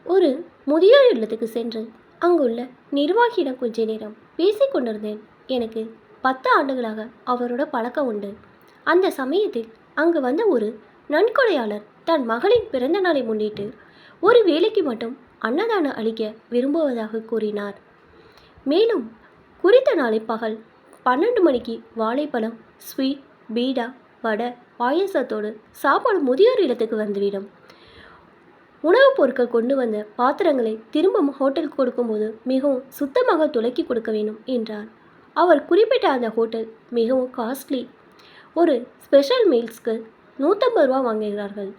ஒரு முதியோர் இல்லத்துக்கு சென்று அங்குள்ள நிர்வாகியிடம் கொஞ்ச நேரம் பேசிக் கொண்டிருந்தேன். எனக்கு 10 ஆண்டுகளாக அவரோட பழக்கம் உண்டு. அந்த சமயத்தில் அங்கு வந்த ஒரு நன்கொடையாளர் தன் மகளின் பிறந்த நாளை முன்னிட்டு ஒரு வேலைக்கு மட்டும் அன்னதானம் அளிக்க விரும்புவதாக கூறினார். மேலும் குறித்த நாளை பகல் 12 மணிக்கு வாழைப்பழம், ஸ்வீட், பீடா, வடை, பாயசத்தோடு சாப்பாடு முதியோர் இல்லத்துக்கு வந்துவிடும். உணவுப் பொருட்கள் கொண்டு வந்த பாத்திரங்களை திரும்ப ஹோட்டலுக்கு கொடுக்கும்போது மிகவும் சுத்தமாக துலக்கி கொடுக்க வேண்டும் என்றார். அவர் குறிப்பிட்ட அந்த ஹோட்டல் மிகவும் காஸ்ட்லி. ஒரு ஸ்பெஷல் மீல்ஸ்க்கு 150 ரூபா வாங்குகிறார்கள்.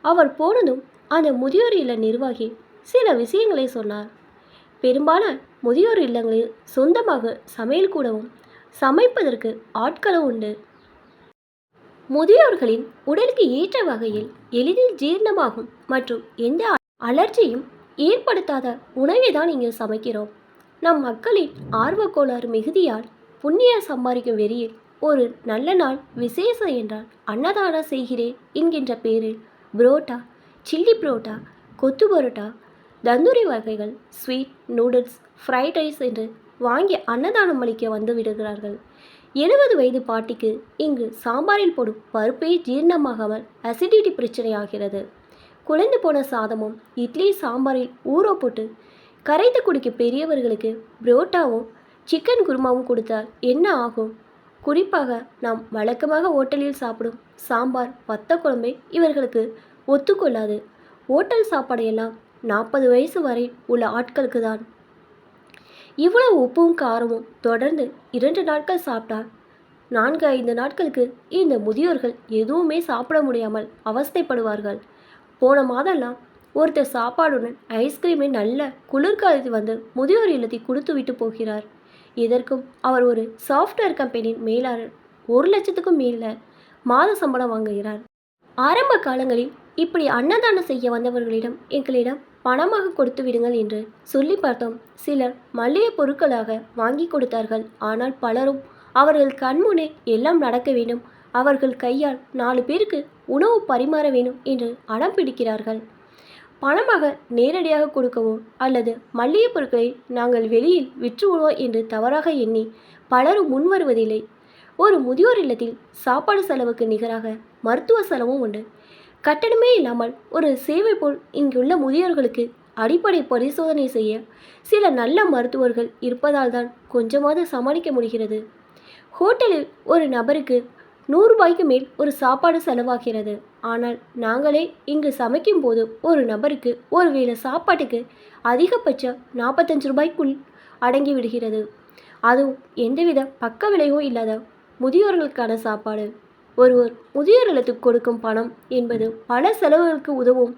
அவர் போனதும் அந்த முதியோர் இல்ல நிர்வாகி சில விஷயங்களை சொன்னார். பெரும்பாலான முதியோர் இல்லங்களில் சொந்தமாக சமையல் கூடவும் சமைப்பதற்கு ஆட்களும் உண்டு. முதியோர்களின் உடலுக்கு ஏற்ற வகையில் எளிதில் ஜீரணமாகும் மற்றும் எந்த அலர்ஜியும் ஏற்படுத்தாத உணவை தான் இங்கு சமைக்கிறோம். நம் மக்களின் ஆர்வக்கோளாறு மிகுதியால் புண்ணியம் சம்பாதிக்கும் வெறியில் ஒரு நல்ல நாள் விசேஷம் என்றால் அன்னதானம் செய்கிறேன் என்கின்ற பேரில் புரோட்டா, சில்லி புரோட்டா, கொத்து பரோட்டா, தந்தூரி வகைகள், ஸ்வீட், நூடுல்ஸ், ஃப்ரைட் ரைஸ் என்று வாங்கி அன்னதானம் அளிக்க வந்து விடுகிறார்கள். 70 வயது பாட்டிக்கு இங்கு சாம்பாரில் போடும் பருப்பே ஜீரணமாகாமல் அசிடிட்டி பிரச்சனையாகிறது. குழைந்து போன சாதமும் இட்லி சாம்பாரில் ஊற போட்டு கரைத்து குடிக்க பெரியவர்களுக்கு புரோட்டாவும் சிக்கன் குருமாவும் கொடுத்தால் என்ன ஆகும்? குறிப்பாக நாம் வழக்கமாக ஹோட்டலில் சாப்பிடும் சாம்பார் வத்த குழம்பை இவர்களுக்கு ஒத்துக்கொள்ளாது. ஹோட்டல் சாப்பாடையெல்லாம் 40 வயசு வரை உள்ள ஆட்களுக்கு தான். இவ்வளவு உப்பும் காரமும் தொடர்ந்து 2 நாட்கள் சாப்பிட்டால் 4-5 நாட்களுக்கு இந்த முதியோர்கள் எதுவுமே சாப்பிட முடியாமல் அவஸ்தைப்படுவார்கள். போன மாதம்லாம் ஒருத்தர் சாப்பாடுடன் ஐஸ்கிரீமை நல்ல குளிர்காலத்தில் வந்து முதியோர் இல்லத்தை கொடுத்து விட்டு போகிறார். இதற்கும் அவர் ஒரு சாஃப்ட்வேர் கம்பெனியின் மேலாளர் 1 லட்சத்துக்கும் மேலே மாத சம்பளம் வாங்குகிறார். ஆரம்ப காலங்களில் இப்படி அன்னதானம் செய்ய வந்தவர்களிடம் எங்களிடம் பணமாக கொடுத்து விடுங்கள் என்று சொல்லி பார்த்தோம். சிலர் மல்லிகை பொருட்களாக வாங்கி கொடுத்தார்கள். ஆனால் பலரும் அவர்கள் கண்முனே எல்லாம் நடக்க வேண்டும், அவர்கள் கையால் 4 பேருக்கு உணவு பரிமாற வேண்டும் என்று அடம் பிடிக்கிறார்கள். பணமாக நேரடியாக கொடுக்கவோ அல்லது மல்லிகை பொருட்களை நாங்கள் வெளியில் விற்றுவிடுவோம் என்று தவறாக எண்ணி பலரும் முன்வருவதில்லை. ஒரு முதியோர் இல்லத்தில் சாப்பாடு செலவுக்கு நிகராக மருத்துவ செலவும் உண்டு. கட்டணமே இல்லாமல் ஒரு சேவை போல் இங்குள்ள முதியோர்களுக்கு அடிப்படை பரிசோதனை செய்ய சில நல்ல மருத்துவர்கள் இருப்பதால் தான் கொஞ்சமாவது சமாளிக்க முடிகிறது. ஹோட்டலில் ஒரு நபருக்கு 100 ரூபாய்க்கு மேல் ஒரு சாப்பாடு செலவாகிறது. ஆனால் நாங்களே இங்கு சமைக்கும் போது ஒரு நபருக்கு ஒரு வேளை சாப்பாட்டுக்கு அதிகபட்சம் 45 ரூபாய்க்குள் அடங்கி விடுகிறது. அதுவும் எந்தவித பக்க விளைவும் இல்லாத முதியோர்களுக்கான சாப்பாடு. ஒருவர் முதியோர் இல்லத்துக்கு கொடுக்கும் பணம் என்பது பல செலவுகளுக்கு உதவும்.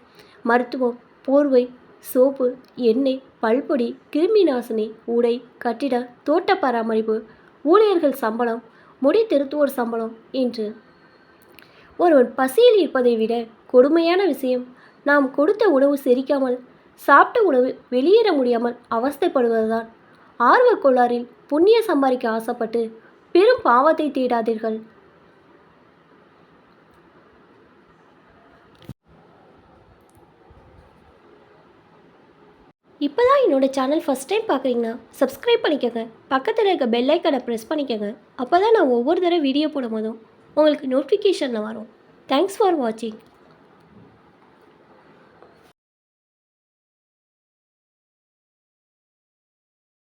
மருத்துவம், போர்வை, சோப்பு, எண்ணெய், பல்பொடி, கிருமி நாசினி, உடை, கட்டிட, தோட்ட பராமரிப்பு, ஊழியர்கள் சம்பளம், முடி திருத்துவோர் சம்பளம் என்று. ஒருவன் பசியில் இருப்பதை விட கொடுமையான விஷயம் நாம் கொடுத்த உணவு செரிக்காமல் சாப்பிட்ட உணவு வெளியேற முடியாமல் அவஸ்தைப்படுவதுதான். ஆர்வ கோளாறில் புண்ணிய சம்பாதிக்க ஆசைப்பட்டு பெரும் பாவத்தை தேடாதீர்கள். இப்போ தான் என்னோடய சேனல் ஃபஸ்ட் டைம் பார்க்குறீங்கன்னா சப்ஸ்கிரைப் பண்ணிக்கோங்க. பக்கத்தில் இருக்க பெல் ஐக்கனை ப்ரெஸ் பண்ணிக்கோங்க. அப்போ தான் நான் ஒவ்வொரு தடவை வீடியோ போடும் போதும் உங்களுக்கு நோட்டிஃபிகேஷனில் வரும். தேங்க்ஸ் ஃபார் வாட்சிங்.